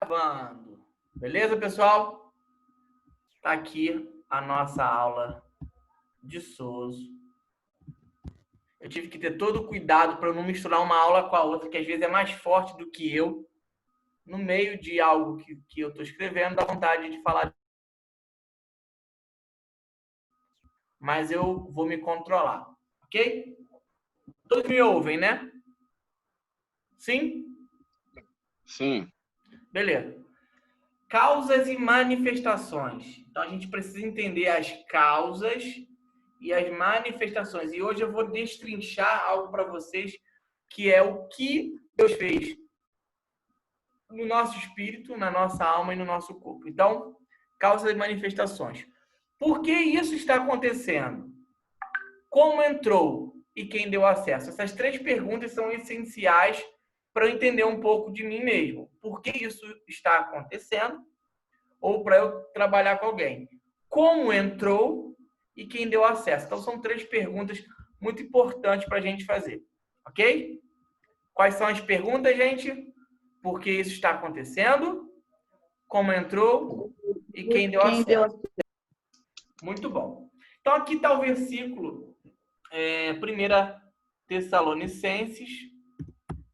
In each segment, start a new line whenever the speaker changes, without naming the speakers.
Gravando. Beleza, pessoal? Tá aqui a nossa aula de SOSO. Eu tive que ter todo o cuidado para não misturar uma aula com a outra, que às vezes é mais forte do que eu. No meio de algo que eu estou escrevendo, dá vontade de falar. Mas eu vou me controlar, ok? Todos me ouvem, né? Sim?
Sim.
Beleza. Causas e manifestações. Então, a gente precisa entender as causas e as manifestações. E hoje eu vou destrinchar algo para vocês, que é o que Deus fez no nosso espírito, na nossa alma e no nosso corpo. Então, causas e manifestações. Por que isso está acontecendo? Como entrou e quem deu acesso? Essas três perguntas são essenciais para eu entender um pouco de mim mesmo. Por que isso está acontecendo? Ou para eu trabalhar com alguém. Como entrou e quem deu acesso? Então, são três perguntas muito importantes para a gente fazer. Ok? Quais são as perguntas, gente? Por que isso está acontecendo? Como entrou e quem deu acesso? Muito bom. Então, aqui está o versículo, 1 Tessalonicenses,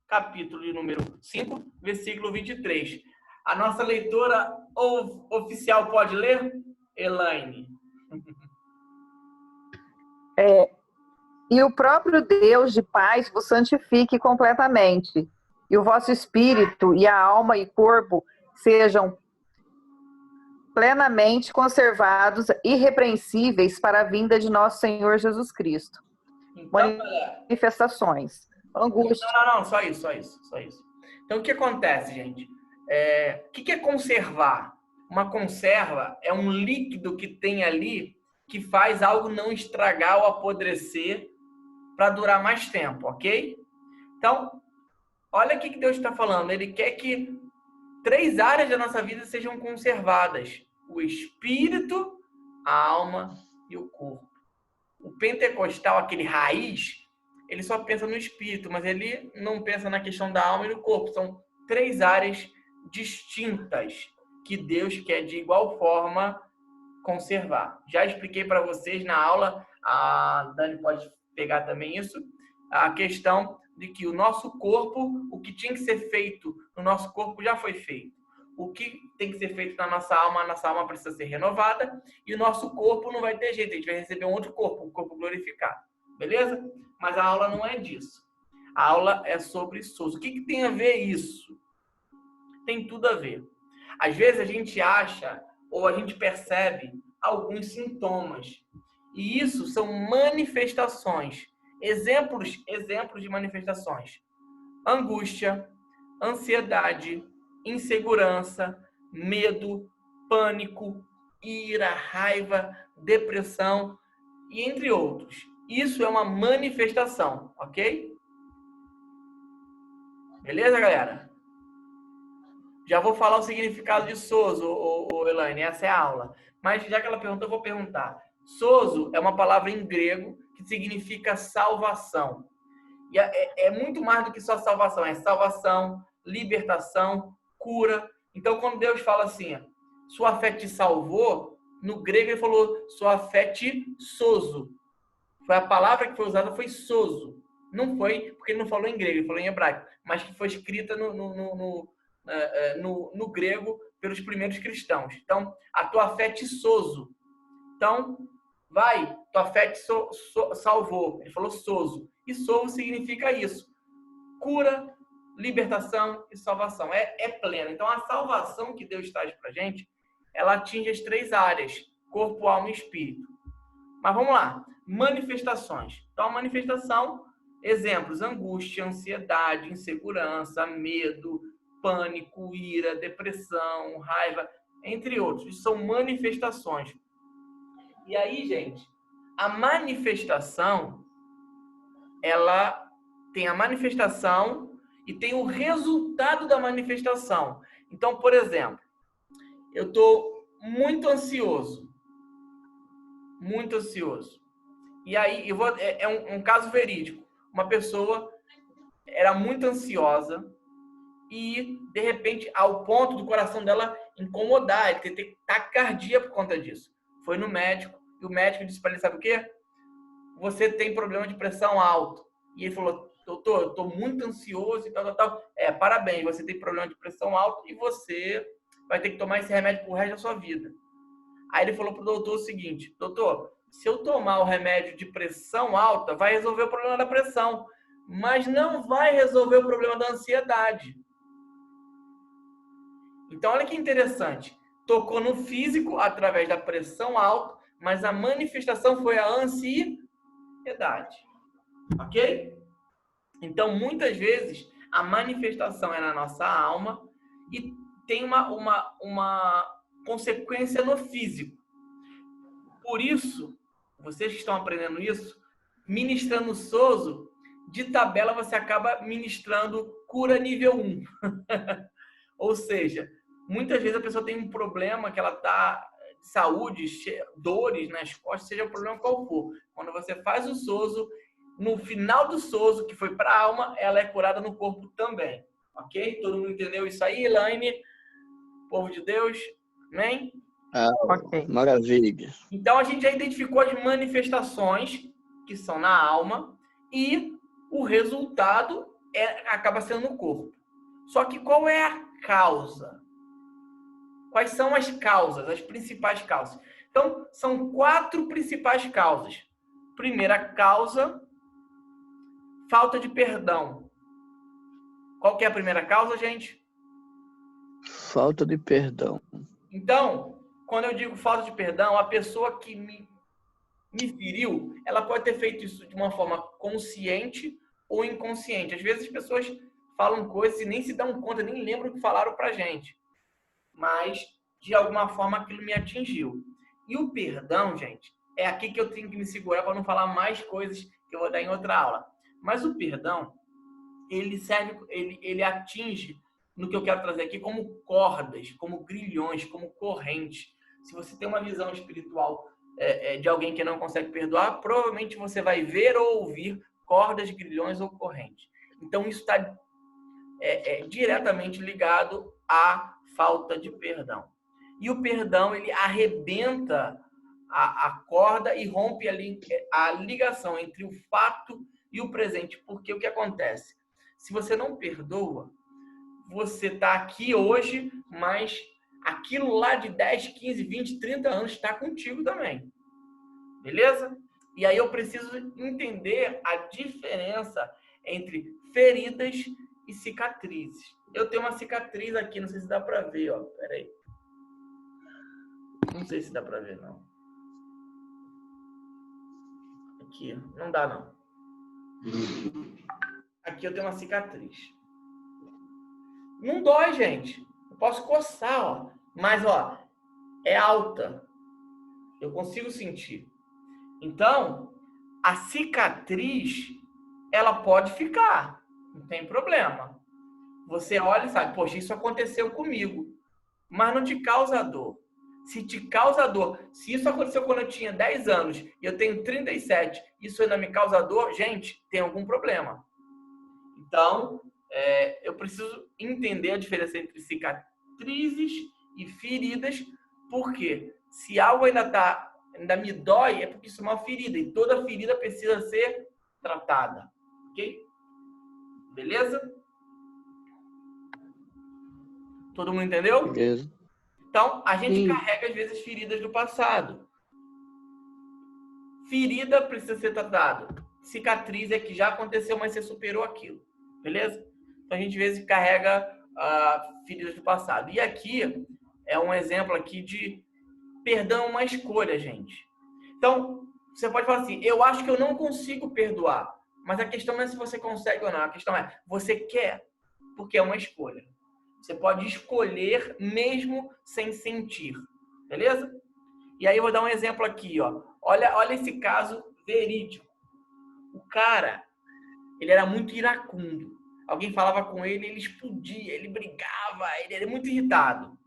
capítulo de número 5, versículo 23. A nossa leitora oficial pode ler? Elaine.
E o próprio Deus de paz vos santifique completamente, e o vosso espírito e a alma e corpo sejam plenamente conservados, irrepreensíveis para a vinda de nosso Senhor Jesus Cristo.
Então,
Manifestações, angústia.
Não, só isso. Então, o que acontece, gente? O que é conservar? Uma conserva é um líquido que tem ali que faz algo não estragar ou apodrecer para durar mais tempo, ok? Então, olha o que Deus está falando. Ele quer que três áreas da nossa vida sejam conservadas: o espírito, a alma e o corpo. O pentecostal, aquele raiz, ele só pensa no espírito, mas ele não pensa na questão da alma e do corpo. São três áreas distintas que Deus quer de igual forma conservar. Já expliquei para vocês na aula, a Dani pode pegar também isso, a questão de que o nosso corpo, o que tinha que ser feito no nosso corpo já foi feito. O que tem que ser feito na nossa alma precisa ser renovada, e o nosso corpo não vai ter jeito, a gente vai receber um outro corpo, um corpo glorificado. Beleza? Mas a aula não é disso. A aula é sobre SOSO. O que tem a ver isso? Tem tudo a ver. Às vezes a gente acha ou a gente percebe alguns sintomas. E isso são manifestações. Exemplos de manifestações. Angústia, ansiedade, insegurança, medo, pânico, ira, raiva, depressão e entre outros. Isso é uma manifestação, ok? Beleza, galera? Já vou falar o significado de SOSO, Elaine, essa é a aula. Mas já que ela perguntou, eu vou perguntar. SOSO é uma palavra em grego que significa salvação. E é muito mais do que só salvação. É salvação, libertação, cura. Então, quando Deus fala assim, sua fé te salvou, no grego ele falou, sua fé te sozo. Foi a palavra que foi usada, foi sozo. Não foi, porque ele não falou em grego, ele falou em hebraico, mas que foi escrita no grego pelos primeiros cristãos. Então, a tua fé te sozo. Então, vai, tua fé te salvou. Ele falou sozo. E sozo significa isso. Cura, libertação e salvação. É plena. Então, a salvação que Deus traz pra gente, ela atinge as três áreas: corpo, alma e espírito. Mas vamos lá. Manifestações. Então, a manifestação, exemplos: angústia, ansiedade, insegurança, medo, pânico, ira, depressão, raiva, entre outros. Isso são manifestações. E aí, gente, a manifestação, ela tem a manifestação e tem o resultado da manifestação. Então, por exemplo, eu estou muito ansioso. Muito ansioso. E aí, é um caso verídico. Uma pessoa era muito ansiosa e, de repente, ao ponto do coração dela incomodar, ele ter taquicardia por conta disso. Foi no médico, e o médico disse para ele, sabe o quê? Você tem problema de pressão alta. E ele falou, doutor, eu estou muito ansioso e tal. Parabéns, você tem problema de pressão alta e você vai ter que tomar esse remédio pro resto da sua vida. Aí ele falou pro doutor o seguinte, doutor, se eu tomar o remédio de pressão alta, vai resolver o problema da pressão, mas não vai resolver o problema da ansiedade. Então, olha que interessante. Tocou no físico através da pressão alta, mas a manifestação foi a ansiedade. Ok? Então, muitas vezes, a manifestação é na nossa alma e tem uma consequência no físico. Por isso, vocês que estão aprendendo isso, ministrando SOSO, de tabela você acaba ministrando cura nível 1. Ou seja, muitas vezes a pessoa tem um problema que ela está de saúde, dores nas costas, seja o problema qual for. Quando você faz o SOSO, no final do SOSO, que foi para a alma, ela é curada no corpo também. Ok? Todo mundo entendeu isso aí, Elaine? Povo de Deus? Amém?
Ok. Maravilha.
Então, a gente já identificou as manifestações que são na alma e o resultado acaba sendo no corpo. Só que qual é a causa? Quais são as causas, as principais causas? Então, são 4 principais causas. Primeira causa, falta de perdão. Qual que é a primeira causa, gente?
Falta de perdão.
Então, quando eu digo falta de perdão, a pessoa que me feriu, ela pode ter feito isso de uma forma consciente ou inconsciente. Às vezes as pessoas falam coisas e nem se dão conta, nem lembram o que falaram pra gente. Mas, de alguma forma, aquilo me atingiu. E o perdão, gente, é aqui que eu tenho que me segurar para não falar mais coisas que eu vou dar em outra aula. Mas o perdão, ele serve, ele atinge no que eu quero trazer aqui como cordas, como grilhões, como correntes. Se você tem uma visão espiritual de alguém que não consegue perdoar, provavelmente você vai ver ou ouvir cordas, grilhões ou correntes. Então, isso está diretamente ligado à falta de perdão. E o perdão, ele arrebenta a corda e rompe a ligação entre o fato e o presente. Porque o que acontece? Se você não perdoa, você está aqui hoje, mas aquilo lá de 10, 15, 20, 30 anos está contigo também. Beleza? E aí eu preciso entender a diferença entre feridas e cicatrizes. Eu tenho uma cicatriz aqui, não sei se dá para ver, ó. Pera aí. Não sei se dá para ver, não. Aqui, não dá, não. Aqui eu tenho uma cicatriz. Não dói, gente. Eu posso coçar, ó. Mas, ó, é alta. Eu consigo sentir. Então, a cicatriz, ela pode ficar. Não tem problema. Você olha e sabe, poxa, isso aconteceu comigo. Mas não te causa dor. Se te causa dor, se isso aconteceu quando eu tinha 10 anos e eu tenho 37, isso ainda me causa dor, gente, tem algum problema. Então, eu preciso entender a diferença entre cicatrizes e feridas, porque se algo ainda me dói, é porque isso é uma ferida, e toda ferida precisa ser tratada. Ok? Beleza? Todo mundo entendeu?
Beleza.
Então, a gente
Sim.
carrega, às vezes, feridas do passado. Ferida precisa ser tratada. Cicatriz é que já aconteceu, mas você superou aquilo. Beleza? Então, a gente, às vezes, carrega feridas do passado. E aqui é um exemplo aqui de perdão, uma escolha, gente. Então, você pode falar assim, eu acho que eu não consigo perdoar. Mas a questão não é se você consegue ou não. A questão é, você quer? Porque é uma escolha. Você pode escolher mesmo sem sentir. Beleza? E aí eu vou dar um exemplo aqui, ó. Olha esse caso verídico. O cara, ele era muito iracundo. Alguém falava com ele, ele explodia, ele brigava, ele era muito irritado.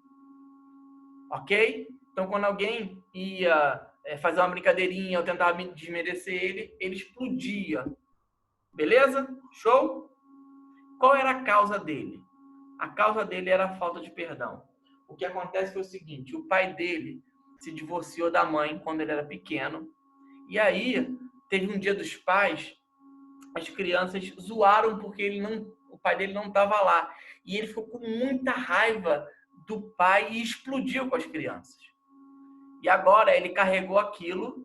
Ok? Então, quando alguém ia fazer uma brincadeirinha ou tentava desmerecer ele, ele explodia. Beleza? Show? Qual era a causa dele? A causa dele era a falta de perdão. O que acontece foi o seguinte, o pai dele se divorciou da mãe quando ele era pequeno. E aí, teve um dia dos pais, as crianças zoaram porque o pai dele não estava lá. E ele ficou com muita raiva do pai e explodiu com as crianças. E agora ele carregou aquilo,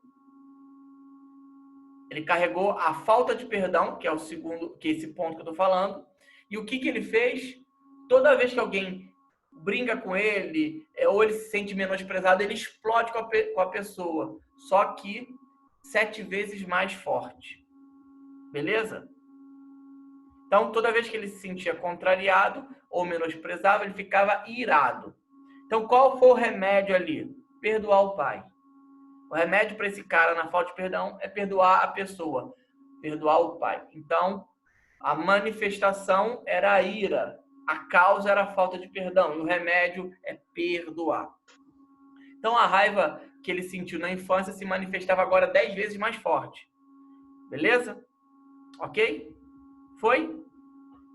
ele carregou a falta de perdão, que é o segundo, que é esse ponto que eu estou falando. E o que ele fez? Toda vez que alguém brinca com ele, ou ele se sente menosprezado, ele explode com a pessoa. Só que 7 vezes mais forte. Beleza? Então, toda vez que ele se sentia contrariado ou menosprezado, ele ficava irado. Então, qual foi o remédio ali? Perdoar o pai. O remédio para esse cara na falta de perdão é perdoar a pessoa, perdoar o pai. Então, a manifestação era a ira, a causa era a falta de perdão e o remédio é perdoar. Então, a raiva que ele sentiu na infância se manifestava agora 10 vezes mais forte. Beleza? Ok? Foi?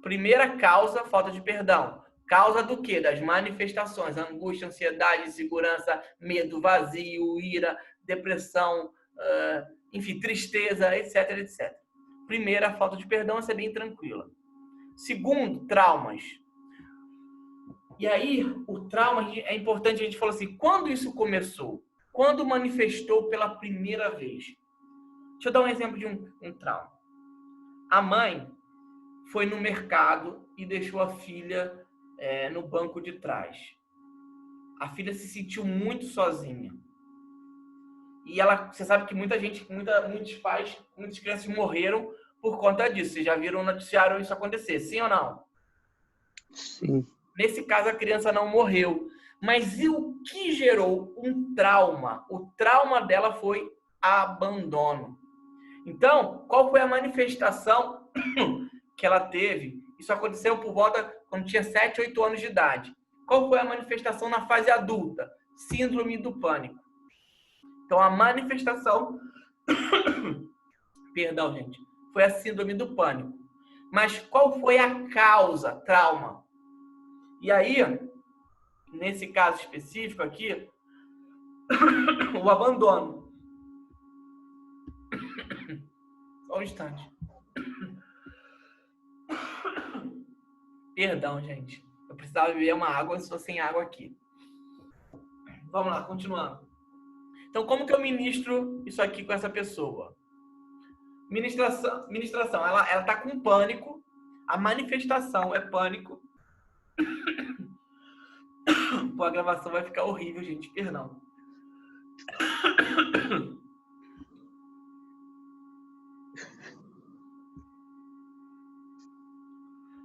Primeira causa, falta de perdão. Causa do quê? Das manifestações. Angústia, ansiedade, insegurança, medo, vazio, ira, depressão, enfim, tristeza, etc, etc. Primeira, falta de perdão, essa é bem tranquila. Segundo, traumas. E aí, o trauma é importante, a gente falou assim, quando isso começou? Quando manifestou pela primeira vez? Deixa eu dar um exemplo de um trauma. A mãe foi no mercado e deixou a filha no banco de trás. A filha se sentiu muito sozinha. E você sabe que muitos pais, muitas crianças morreram por conta disso. Vocês já viram no noticiário isso acontecer, sim ou não?
Sim.
Nesse caso, a criança não morreu. Mas e o que gerou um trauma? O trauma dela foi abandono. Então, qual foi a manifestação que ela teve? Isso aconteceu por volta quando tinha 7, 8 anos de idade. Qual foi a manifestação na fase adulta? Síndrome do pânico. Então, a manifestação... Perdão, gente. Foi a síndrome do pânico. Mas qual foi a causa? Trauma. E aí, nesse caso específico aqui, o abandono. Só um instante. Perdão, gente. Eu precisava beber uma água, eu estou sem água aqui. Vamos lá, continuando. Então, como que eu ministro isso aqui com essa pessoa? Ministração, ela está com pânico. A manifestação é pânico. Pô, a gravação vai ficar horrível, gente. Perdão.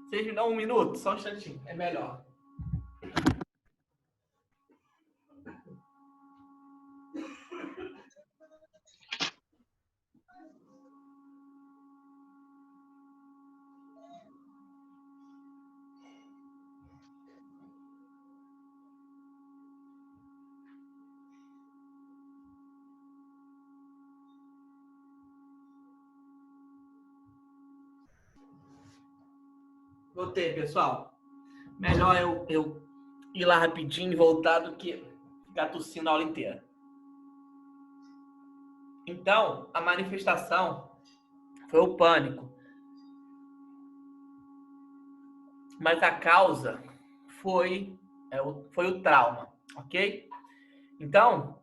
Vocês me dão um minuto? Só um instantinho. É melhor. Voltei, pessoal. Melhor eu ir lá rapidinho e voltar do que ficar tossindo a aula inteira. Então, a manifestação foi o pânico. Mas a causa foi o trauma, ok? Então,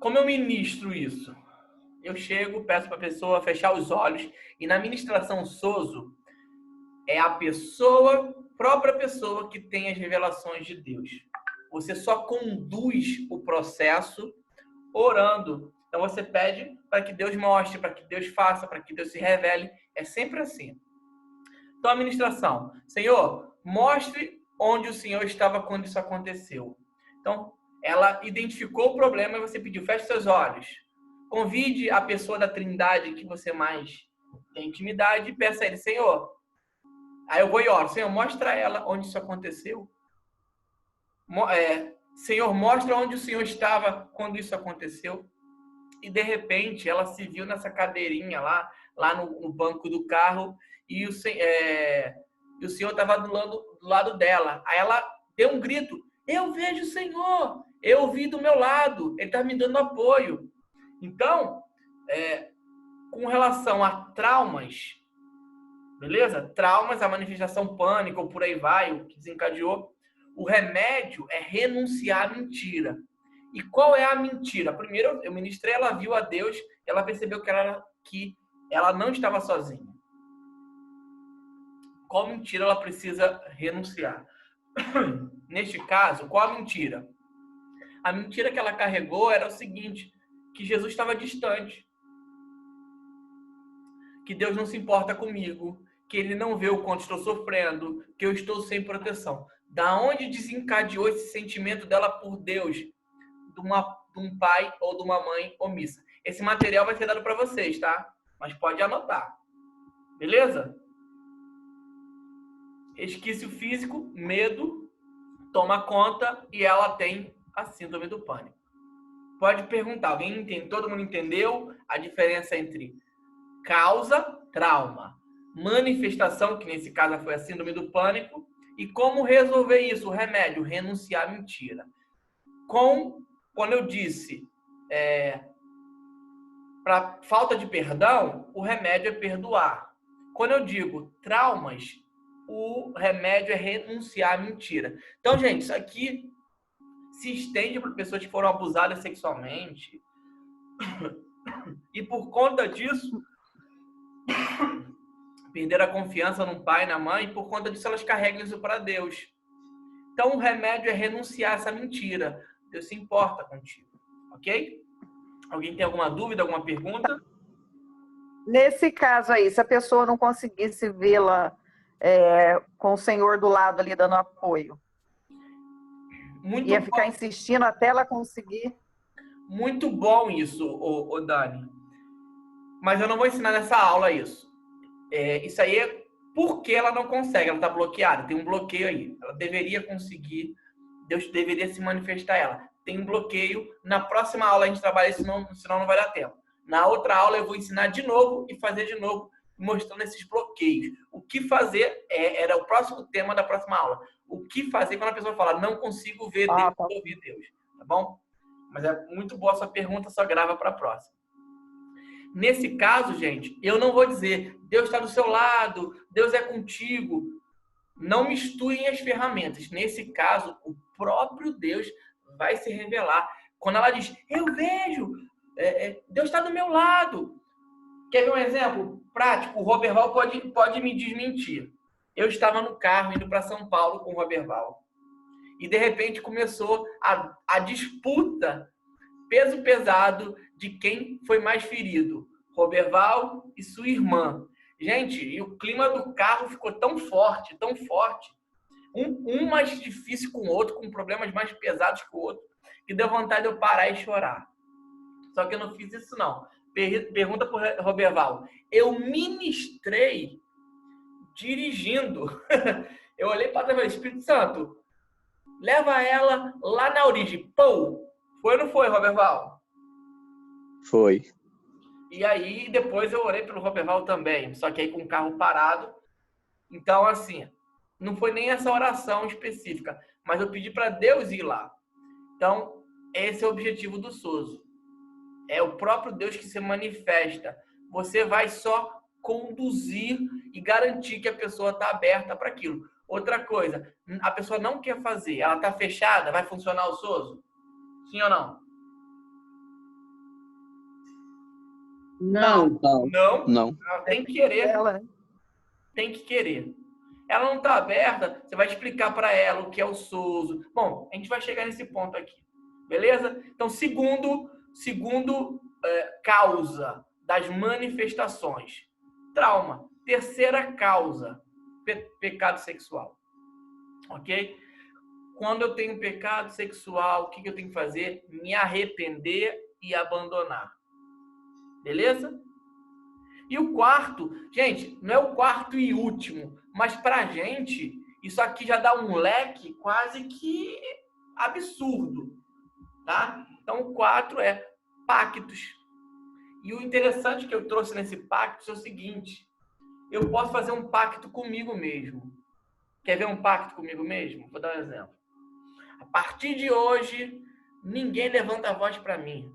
como eu ministro isso? Eu chego, peço para a pessoa fechar os olhos e na ministração SOSO, é a própria pessoa que tem as revelações de Deus. Você só conduz o processo orando. Então você pede para que Deus mostre, para que Deus faça, para que Deus se revele. É sempre assim. Então a ministração. Senhor, mostre onde o Senhor estava quando isso aconteceu. Então ela identificou o problema e você pediu, feche seus olhos. Convide a pessoa da Trindade que você mais tem intimidade e peça a ele, Senhor, aí eu vou e oro. Senhor, mostra a ela onde isso aconteceu. Senhor, mostra onde o Senhor estava quando isso aconteceu. E, de repente, ela se viu nessa cadeirinha lá no banco do carro. E e o Senhor estava do lado dela. Aí ela deu um grito: eu vejo o Senhor, eu ouvi do meu lado, ele está me dando apoio. Então, com relação a traumas, beleza? Traumas, a manifestação pânico, ou por aí vai, o que desencadeou, o remédio é renunciar à mentira. E qual é a mentira? Primeiro, eu ministrei, ela viu a Deus, ela percebeu que ela não estava sozinha. Qual mentira ela precisa renunciar? Neste caso, qual a mentira? A mentira que ela carregou era o seguinte, que Jesus estava distante, que Deus não se importa comigo, que ele não vê o quanto estou sofrendo, que eu estou sem proteção. Da onde desencadeou esse sentimento dela por Deus? De um pai ou de uma mãe omissa. Esse material vai ser dado para vocês, tá? Mas pode anotar. Beleza? Resquício físico, medo, toma conta e ela tem a síndrome do pânico. Pode perguntar, alguém entende? Todo mundo entendeu a diferença entre causa, trauma, manifestação, que nesse caso foi a síndrome do pânico, e como resolver isso? O remédio, renunciar à mentira. Quando eu disse para falta de perdão, o remédio é perdoar. Quando eu digo traumas, o remédio é renunciar à mentira. Então, gente, isso aqui se estende para pessoas que foram abusadas sexualmente. E por conta disso, perderam a confiança no pai, na mãe, e por conta disso elas carregam isso para Deus. Então, o remédio é renunciar a essa mentira. Deus se importa contigo. Ok? Alguém tem alguma dúvida, alguma pergunta?
Nesse caso aí, se a pessoa não conseguisse vê-la com o Senhor do lado ali dando apoio, ia ficar insistindo até ela conseguir.
Muito bom isso, Dani. Mas eu não vou ensinar nessa aula isso. Isso aí é porque ela não consegue, ela está bloqueada, tem um bloqueio aí. Ela deveria conseguir, Deus deveria se manifestar a ela. Tem um bloqueio, na próxima aula a gente trabalha isso, senão não vai dar tempo. Na outra aula eu vou ensinar de novo e fazer de novo, mostrando esses bloqueios. O que fazer era o próximo tema da próxima aula. O que fazer quando a pessoa fala, não consigo ver Deus, ouvir Deus, tá bom? Mas é muito boa a sua pergunta, só grava para a próxima. Nesse caso, gente, eu não vou dizer, Deus está do seu lado, Deus é contigo. Não misturem as ferramentas. Nesse caso, o próprio Deus vai se revelar. Quando ela diz, eu vejo, Deus está do meu lado. Quer ver um exemplo prático? O Roberval pode me desmentir. Eu estava no carro indo para São Paulo com o Roberval. E, de repente, começou a disputa peso pesado de quem foi mais ferido. Roberval e sua irmã. Gente, e o clima do carro ficou tão forte, um mais difícil com o outro, com problemas mais pesados que o outro, que deu vontade de eu parar e chorar. Só que eu não fiz isso, não. Pergunta para o Roberval. Eu ministrei dirigindo. Eu olhei para trás e falei, Espírito Santo, leva ela lá na origem. Pô, foi ou não foi, Roberval?
Foi.
E aí, depois eu orei pelo Roberval também, só que aí com o carro parado. Então, assim, não foi nem essa oração específica, mas eu pedi para Deus ir lá. Então, esse é o objetivo do SOSO. É o próprio Deus que se manifesta. Você vai só conduzir e garantir que a pessoa está aberta para aquilo. Outra coisa, a pessoa não quer fazer, ela está fechada, vai funcionar o SOSO? Sim ou não?
Não.
Não. Ela tem que querer. Tem que querer. Ela não está aberta, você vai explicar para ela o que é o SOSO. Bom, a gente vai chegar nesse ponto aqui. Beleza? Então, segundo causa das manifestações, trauma. Terceira causa, pecado sexual. Ok? Quando eu tenho pecado sexual, o que eu tenho que fazer? Me arrepender e abandonar. Beleza? E o quarto, gente, não é o quarto e último, mas pra gente, isso aqui já dá um leque quase que absurdo, tá? Então, o 4 é pactos. E o interessante que eu trouxe nesse pacto é o seguinte, eu posso fazer um pacto comigo mesmo. Quer ver um pacto comigo mesmo? Vou dar um exemplo. A partir de hoje, ninguém levanta a voz para mim.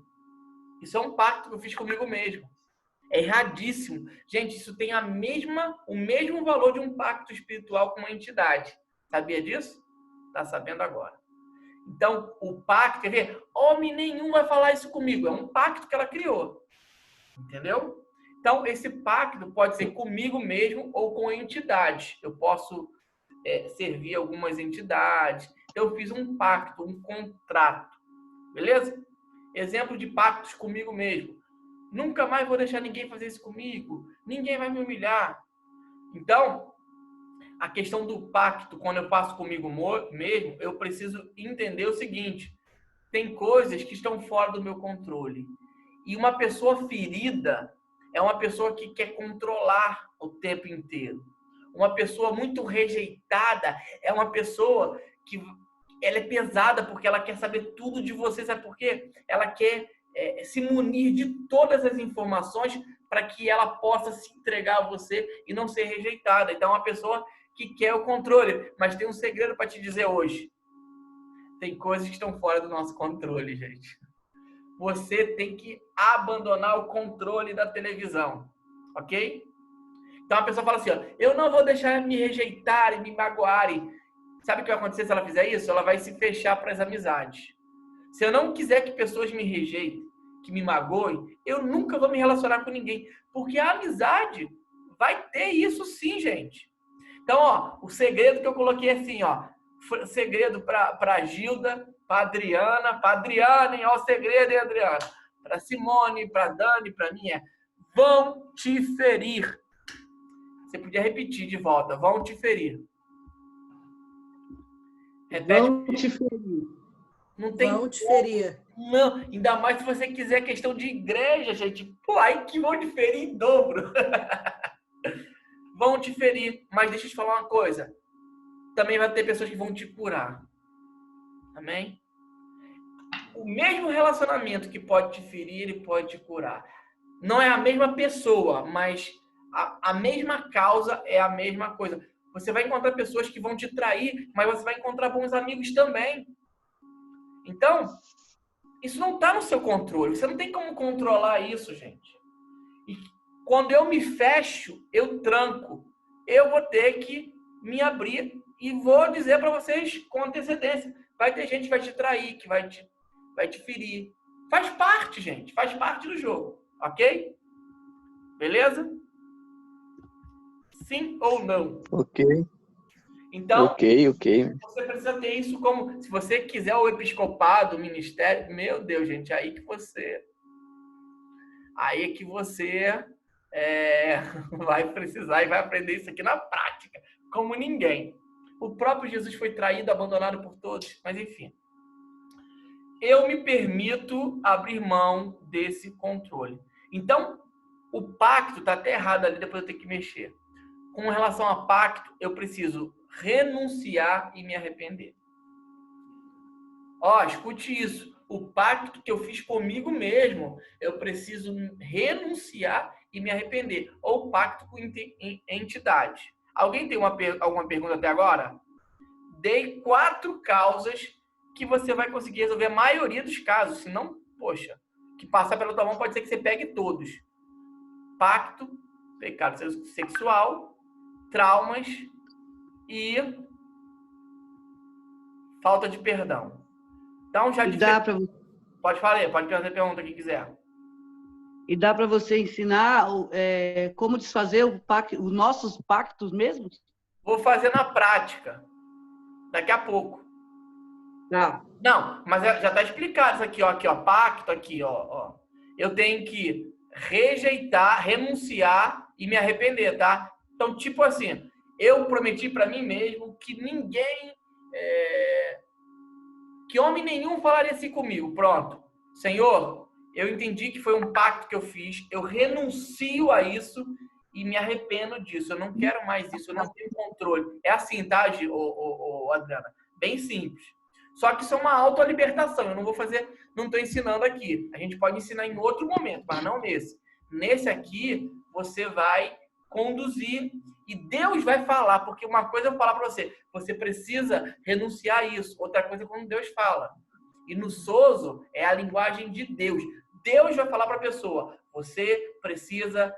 Isso é um pacto que eu fiz comigo mesmo. É erradíssimo. Gente, isso tem o mesmo valor de um pacto espiritual com uma entidade. Sabia disso? Está sabendo agora. Então, o pacto, quer ver? Homem nenhum vai falar isso comigo. É um pacto que ela criou. Entendeu? Então, esse pacto pode ser comigo mesmo ou com entidades. Eu posso servir algumas entidades. Eu fiz um pacto, um contrato. Beleza? Exemplo de pactos comigo mesmo. Nunca mais vou deixar ninguém fazer isso comigo. Ninguém vai me humilhar. Então, a questão do pacto, quando eu faço comigo mesmo, eu preciso entender o seguinte. Tem coisas que estão fora do meu controle. E uma pessoa ferida é uma pessoa que quer controlar o tempo inteiro. Uma pessoa muito rejeitada é uma pessoa que ela é pesada porque ela quer saber tudo de você. Sabe por quê? Ela quer se munir de todas as informações para que ela possa se entregar a você e não ser rejeitada. Então, é uma pessoa que quer o controle. Mas tem um segredo para te dizer hoje. Tem coisas que estão fora do nosso controle, gente. Você tem que abandonar o controle da televisão, ok? Então a pessoa fala assim, ó, eu não vou deixar me rejeitarem, me magoarem. Sabe o que vai acontecer se ela fizer isso? Ela vai se fechar para as amizades. Se eu não quiser que pessoas me rejeitem, que me magoem, eu nunca vou me relacionar com ninguém. Porque a amizade vai ter isso sim, gente. Então, ó, o segredo que eu coloquei assim, ó, segredo para Gilda, para Adriana, hein? Olha o segredo, hein, Adriana? Para Simone, para Dani, para mim vão te ferir. Você podia repetir de volta, vão te ferir. Repete.
Vão te ferir.
Não tem
vão te ferir.
Não, ainda mais se você quiser questão de igreja, gente. Pô, aí que vão te ferir em dobro. Vão te ferir, mas deixa eu te falar uma coisa. Também vai ter pessoas que vão te curar. Amém? O mesmo relacionamento que pode te ferir, ele pode te curar. Não é a mesma pessoa, mas a mesma causa é a mesma coisa. Você vai encontrar pessoas que vão te trair, mas você vai encontrar bons amigos também. Então, isso não está no seu controle. Você não tem como controlar isso, gente. E quando eu me fecho, eu tranco. Eu vou ter que me abrir e vou dizer para vocês com antecedência. Vai ter gente que vai te trair, que vai te ferir. Faz parte, gente. Faz parte do jogo. Ok? Beleza? Sim ou não?
Ok.
Então,
Ok.
você precisa ter isso como... Se você quiser o episcopado, o ministério... Meu Deus, gente, aí que você vai precisar e vai aprender isso aqui na prática, como ninguém. O próprio Jesus foi traído, abandonado por todos, mas enfim. Eu me permito abrir mão desse controle. Então, o pacto está até errado ali, depois eu tenho que mexer. Com relação a pacto, eu preciso renunciar e me arrepender. Ó, escute isso. O pacto que eu fiz comigo mesmo, eu preciso renunciar e me arrepender. Ou pacto com entidade. Alguém tem alguma pergunta até agora? Dei 4 causas que você vai conseguir resolver a maioria dos casos. Se não, poxa, que passar pela tua mão pode ser que você pegue todos. Pacto, pecado sexual, traumas e falta de perdão. Então, já pode falar, pode fazer a pergunta que quiser.
E dá para você ensinar como desfazer os nossos pactos mesmos?
Vou fazer na prática. Daqui a pouco.
Tá.
Não, mas já está explicado isso aqui, ó. Aqui, ó. Pacto, aqui, ó. Eu tenho que rejeitar, renunciar e me arrepender, tá? Então, tipo assim, eu prometi para mim mesmo que ninguém... que homem nenhum falaria assim comigo. Pronto. Senhor, eu entendi que foi um pacto que eu fiz. Eu renuncio a isso e me arrependo disso. Eu não quero mais isso. Eu não tenho controle. É assim, tá, Adriana? Bem simples. Só que isso é uma autolibertação. Eu não vou fazer... Não estou ensinando aqui. A gente pode ensinar em outro momento, mas não nesse. Nesse aqui, você vai conduzir E Deus vai falar, porque uma coisa eu vou falar para você, você precisa renunciar a isso. Outra coisa é quando Deus fala. E no sozo é a linguagem de Deus. Deus vai falar para a pessoa, você precisa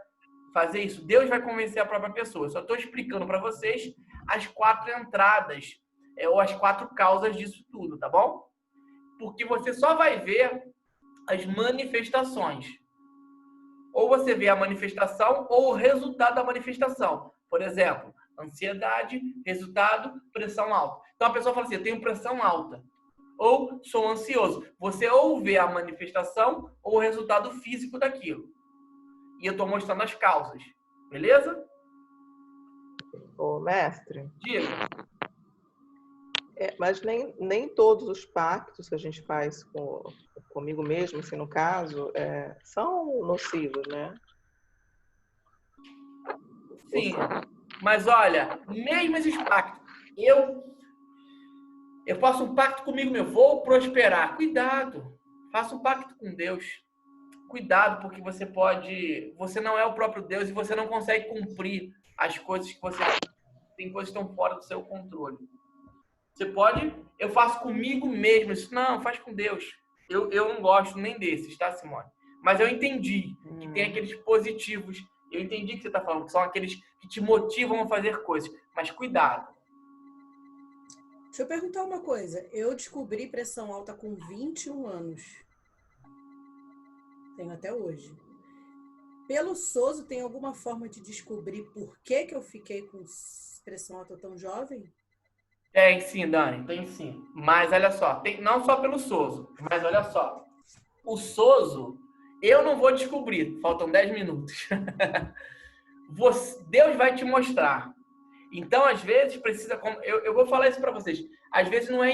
fazer isso. Deus vai convencer a própria pessoa. Eu só estou explicando para vocês as 4 entradas, ou as 4 causas disso tudo, tá bom? Porque você só vai ver as manifestações. Ou você vê a manifestação ou o resultado da manifestação. Por exemplo, ansiedade, resultado, pressão alta. Então a pessoa fala assim, eu tenho pressão alta. Ou sou ansioso. Você ou vê a manifestação ou o resultado físico daquilo. E eu estou mostrando as causas. Beleza?
Ô, mestre,
Diga.
mas nem todos os pactos que a gente faz comigo mesmo, assim, no caso, são nocivos, né?
Sim. Mas olha, mesmo esses pactos, eu faço um pacto comigo mesmo, vou prosperar. Cuidado. Faça um pacto com Deus. Cuidado, porque você não é o próprio Deus e você não consegue cumprir as coisas que você tem, coisas que estão fora do seu controle. Você pode, eu faço comigo mesmo. Isso não, faz com Deus. Eu não gosto nem desses, tá, Simone? Mas eu entendi que tem aqueles positivos. Eu entendi que você está falando, que são aqueles que te motivam a fazer coisas. Mas cuidado.
Deixa eu perguntar uma coisa. Eu descobri pressão alta com 21 anos. Tenho até hoje. Pelo SOSO, tem alguma forma de descobrir por que eu fiquei com pressão alta tão jovem?
Tem sim, Dani, tem sim. Mas olha só, não só pelo SOSO, mas olha só. O SOSO, eu não vou descobrir. Faltam 10 minutos. Deus vai te mostrar. Então, às vezes, precisa... Eu vou falar isso para vocês. Às vezes não é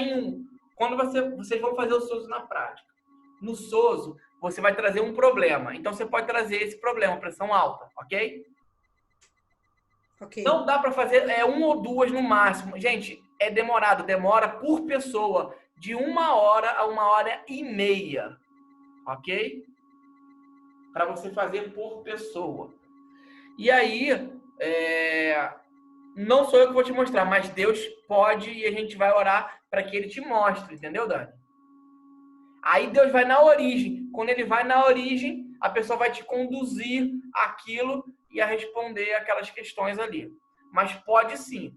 quando vocês vão fazer o SOSO na prática. No SOSO, você vai trazer um problema. Então, você pode trazer esse problema, pressão alta, ok?
Ok.
Não dá para fazer 1 ou 2 no máximo. Gente, é demorado. Demora por pessoa de 1 hora a 1h30. Ok? Para você fazer por pessoa. E aí, não sou eu que vou te mostrar, mas Deus pode e a gente vai orar para que Ele te mostre. Entendeu, Dani? Aí Deus vai na origem. Quando Ele vai na origem, a pessoa vai te conduzir àquilo e a responder aquelas questões ali. Mas pode sim.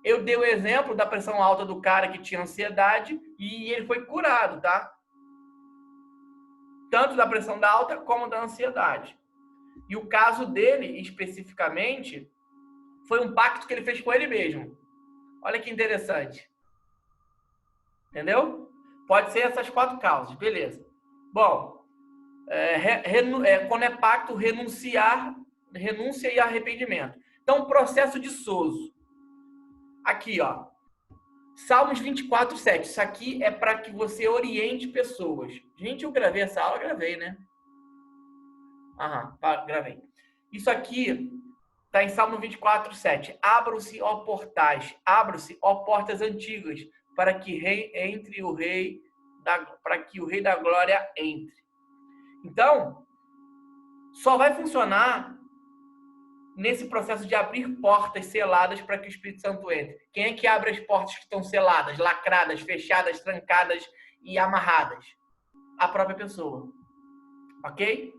Eu dei o exemplo da pressão alta do cara que tinha ansiedade e ele foi curado, tá? Tanto da pressão alta como da ansiedade. E o caso dele, especificamente, foi um pacto que ele fez com ele mesmo. Olha que interessante. Entendeu? Pode ser essas 4 causas, beleza. Bom, quando é pacto, renúncia e arrependimento. Então, processo de SOSO. Aqui, ó. Salmos 24, 7. Isso aqui é para que você oriente pessoas. Gente, eu gravei essa aula? Gravei, né? Aham, gravei. Isso aqui está em Salmo 24, 7. Abram-se, ó portais. Abram-se, ó portas antigas, para que o rei da glória entre. Então, só vai funcionar nesse processo de abrir portas seladas para que o Espírito Santo entre. Quem é que abre as portas que estão seladas, lacradas, fechadas, trancadas e amarradas? A própria pessoa. Ok?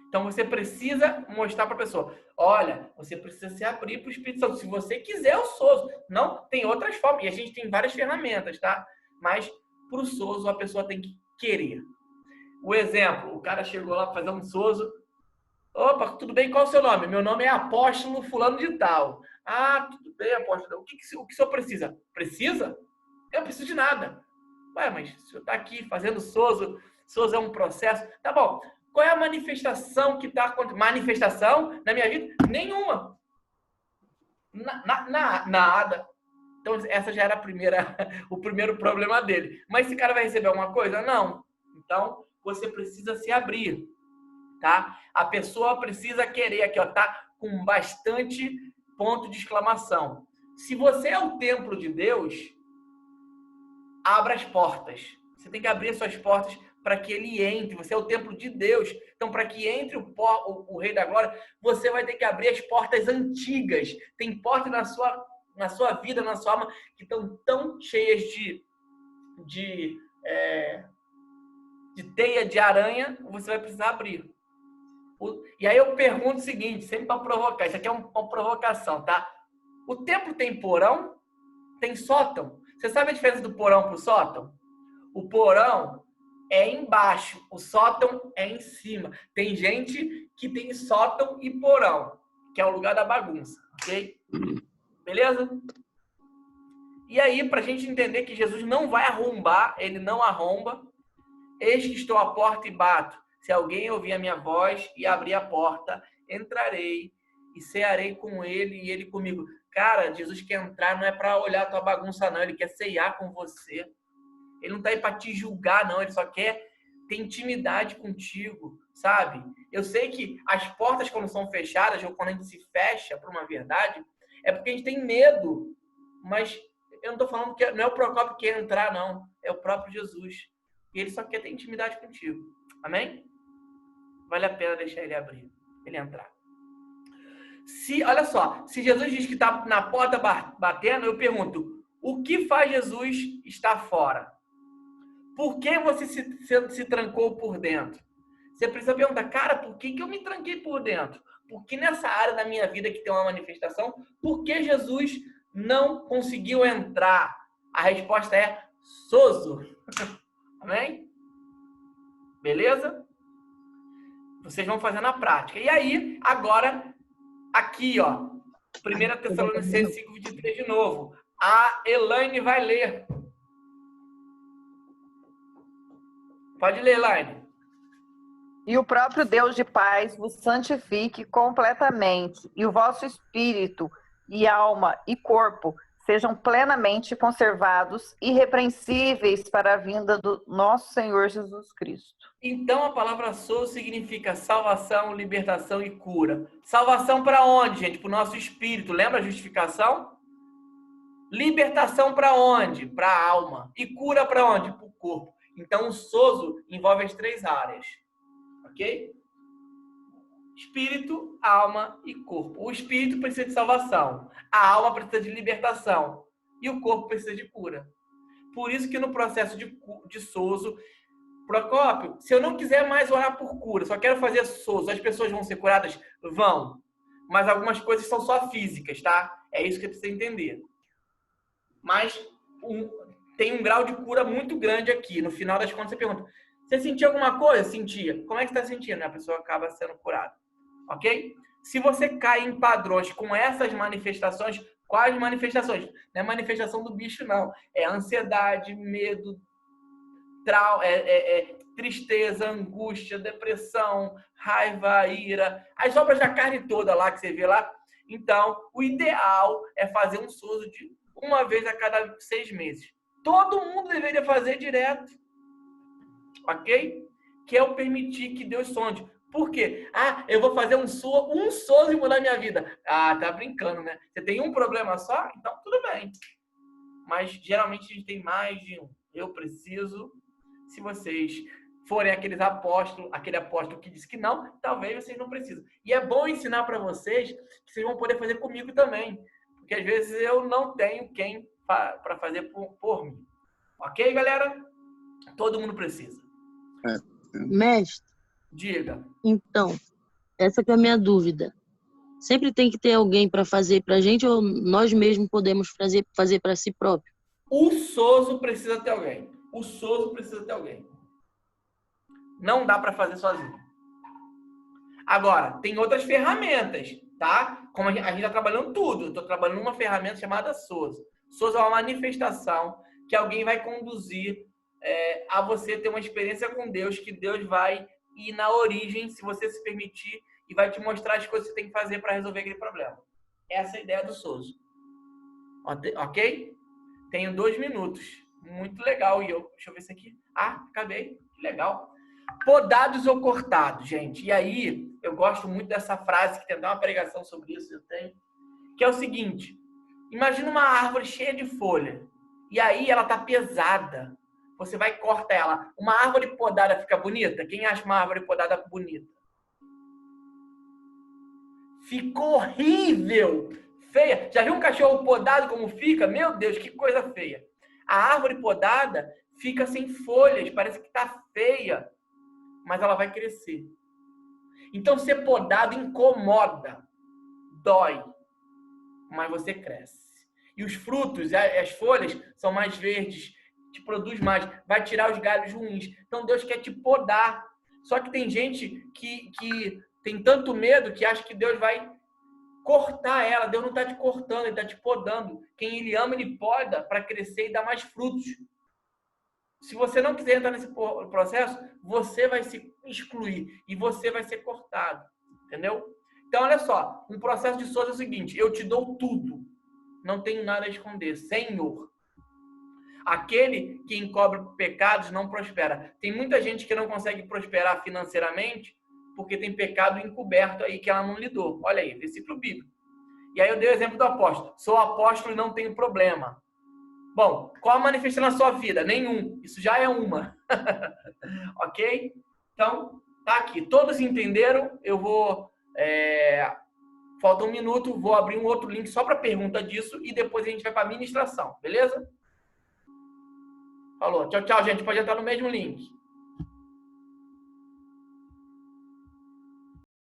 Então, você precisa mostrar para a pessoa. Olha, você precisa se abrir para o Espírito Santo. Se você quiser o SOSO. Não, tem outras formas. E a gente tem várias ferramentas, tá? Mas, para o SOSO, a pessoa tem que querer. O exemplo, o cara chegou lá para fazer um SOSO. Opa, tudo bem? Qual é o seu nome? Meu nome é Apóstolo Fulano de Tal. Ah, tudo bem, Apóstolo. O que o senhor precisa? Precisa? Eu não preciso de nada. Ué, mas o senhor está aqui fazendo SOSO. SOSO é um processo. Tá bom. Qual é a manifestação que está acontecendo? Manifestação na minha vida? Nenhuma. Nada. Então, essa já era o primeiro problema dele. Mas esse cara vai receber alguma coisa? Não. Então, você precisa se abrir. Tá? A pessoa precisa querer aqui, ó, tá? Com bastante ponto de exclamação. Se você é o templo de Deus, abra as portas. Você tem que abrir as suas portas para que ele entre. Você é o templo de Deus. Então, para que entre o Rei da Glória, você vai ter que abrir as portas antigas. Tem portas na sua vida, na sua alma, que estão tão cheias de teia de aranha, você vai precisar abrir. E aí eu pergunto o seguinte, sempre para provocar, isso aqui é uma provocação, tá? O templo tem porão? Tem sótão? Você sabe a diferença do porão para o sótão? O porão é embaixo, o sótão é em cima. Tem gente que tem sótão e porão, que é o lugar da bagunça, ok? Beleza? E aí, para a gente entender que Jesus não vai arrombar, ele não arromba, eis que estou à porta e bato. Se alguém ouvir a minha voz e abrir a porta, entrarei e cearei com ele e ele comigo. Cara, Jesus quer entrar, não é para olhar a tua bagunça, não. Ele quer ceiar com você. Ele não está aí para te julgar, não. Ele só quer ter intimidade contigo, sabe? Eu sei que as portas, quando são fechadas, ou quando a gente se fecha para uma verdade, é porque a gente tem medo. Mas eu não estou falando que não é o Procópio que quer entrar, não. É o próprio Jesus. E ele só quer ter intimidade contigo. Amém? Vale a pena deixar ele abrir, ele entrar. Olha só, se Jesus diz que está na porta batendo, eu pergunto, o que faz Jesus estar fora? Por que você se trancou por dentro? Você precisa perguntar, cara, por que eu me tranquei por dentro? Porque nessa área da minha vida que tem uma manifestação, por que Jesus não conseguiu entrar? A resposta é sozo. Amém? Beleza? Vocês vão fazer na prática. E aí, agora, aqui, ó, 1 Tessalonicenses 5:23 de novo. A Elaine vai ler. Pode ler, Elaine.
E o próprio Deus de paz vos santifique completamente, e o vosso espírito, e alma, e corpo sejam plenamente conservados, irrepreensíveis para a vinda do nosso Senhor Jesus Cristo.
Então, a palavra sozo significa salvação, libertação e cura. Salvação para onde, gente? Para o nosso espírito. Lembra a justificação? Libertação para onde? Para a alma. E cura para onde? Para o corpo. Então, o sozo envolve as três áreas. Ok? Espírito, alma e corpo. O espírito precisa de salvação. A alma precisa de libertação. E o corpo precisa de cura. Por isso que no processo de sozo, Procópio, se eu não quiser mais orar por cura, só quero fazer sozo, as pessoas vão ser curadas? Vão. Mas algumas coisas são só físicas, tá? É isso que precisa entender. Mas tem um grau de cura muito grande aqui. No final das contas, você pergunta, você sentia alguma coisa? Sentia. Como é que você está sentindo? A pessoa acaba sendo curada. Ok? Se você cai em padrões com essas manifestações, quais manifestações? Não é manifestação do bicho, não. É ansiedade, medo, tristeza, angústia, depressão, raiva, ira, as obras da carne toda lá que você vê lá. Então, o ideal é fazer um sozo de uma vez a cada 6 meses. Todo mundo deveria fazer direto. Ok? Que é o permitir que Deus sonde. Por quê? Eu vou fazer um sozo e mudar minha vida. Tá brincando, né? Você tem um problema só? Então, tudo bem. Mas, geralmente, a gente tem mais de um. Eu preciso... Se vocês forem aquele apóstolo que diz que não, talvez vocês não precisam. E é bom ensinar para vocês que vocês vão poder fazer comigo também. Porque, às vezes, eu não tenho quem para fazer por mim. Ok, galera? Todo mundo precisa.
Mestre.
Diga.
Então, essa que é a minha dúvida. Sempre tem que ter alguém para fazer para a gente ou nós mesmos podemos fazer para si próprio?
O sozo precisa ter alguém. O sozo precisa ter alguém. Não dá para fazer sozinho. Agora, tem outras ferramentas, tá? Como a gente está trabalhando tudo. Eu estou trabalhando numa ferramenta chamada sozo. Sozo é uma manifestação que alguém vai conduzir a você ter uma experiência com Deus, que Deus vai ir na origem, se você se permitir, e vai te mostrar as coisas que você tem que fazer para resolver aquele problema. Essa é a ideia do sozo. Ok? Tenho 2 minutos. Muito legal. Deixa eu ver isso aqui. Acabei. Que legal. Podados ou cortados, gente. E aí, eu gosto muito dessa frase, que tem até uma pregação sobre isso, eu tenho, que é o seguinte. Imagina uma árvore cheia de folha. E aí ela tá pesada. você vai e corta ela. Uma árvore podada fica bonita? Quem acha uma árvore podada bonita? Ficou horrível, feia. Já viu um cachorro podado como fica? Meu Deus, que coisa feia. A árvore podada fica sem folhas, parece que está feia, mas ela vai crescer. Então, ser podado incomoda, dói, mas você cresce. E os frutos, as folhas, são mais verdes, te produz mais, vai tirar os galhos ruins. Então, Deus quer te podar. Só que tem gente que tem tanto medo que acha que Deus vai cortar ela. Deus não está te cortando, Ele está te podando. Quem Ele ama, Ele poda para crescer e dar mais frutos. Se você não quiser entrar nesse processo, você vai se excluir e você vai ser cortado. Entendeu? Então, olha só. Um processo de Souza é o seguinte: eu te dou tudo. Não tenho nada a esconder. Senhor. Aquele que encobre pecados não prospera. Tem muita gente que não consegue prosperar financeiramente porque tem pecado encoberto aí que ela não lidou. Olha aí, versículo bíblico. E aí eu dei o exemplo do apóstolo. Sou apóstolo e não tenho problema. Bom, qual a manifestação na sua vida? Nenhum. Isso já é uma. Ok? Então, tá aqui. Todos entenderam? Eu vou... Falta um minuto, vou abrir um outro link só para pergunta disso e depois a gente vai para a ministração. Beleza? Falou. Tchau, tchau, gente. Pode entrar no mesmo link.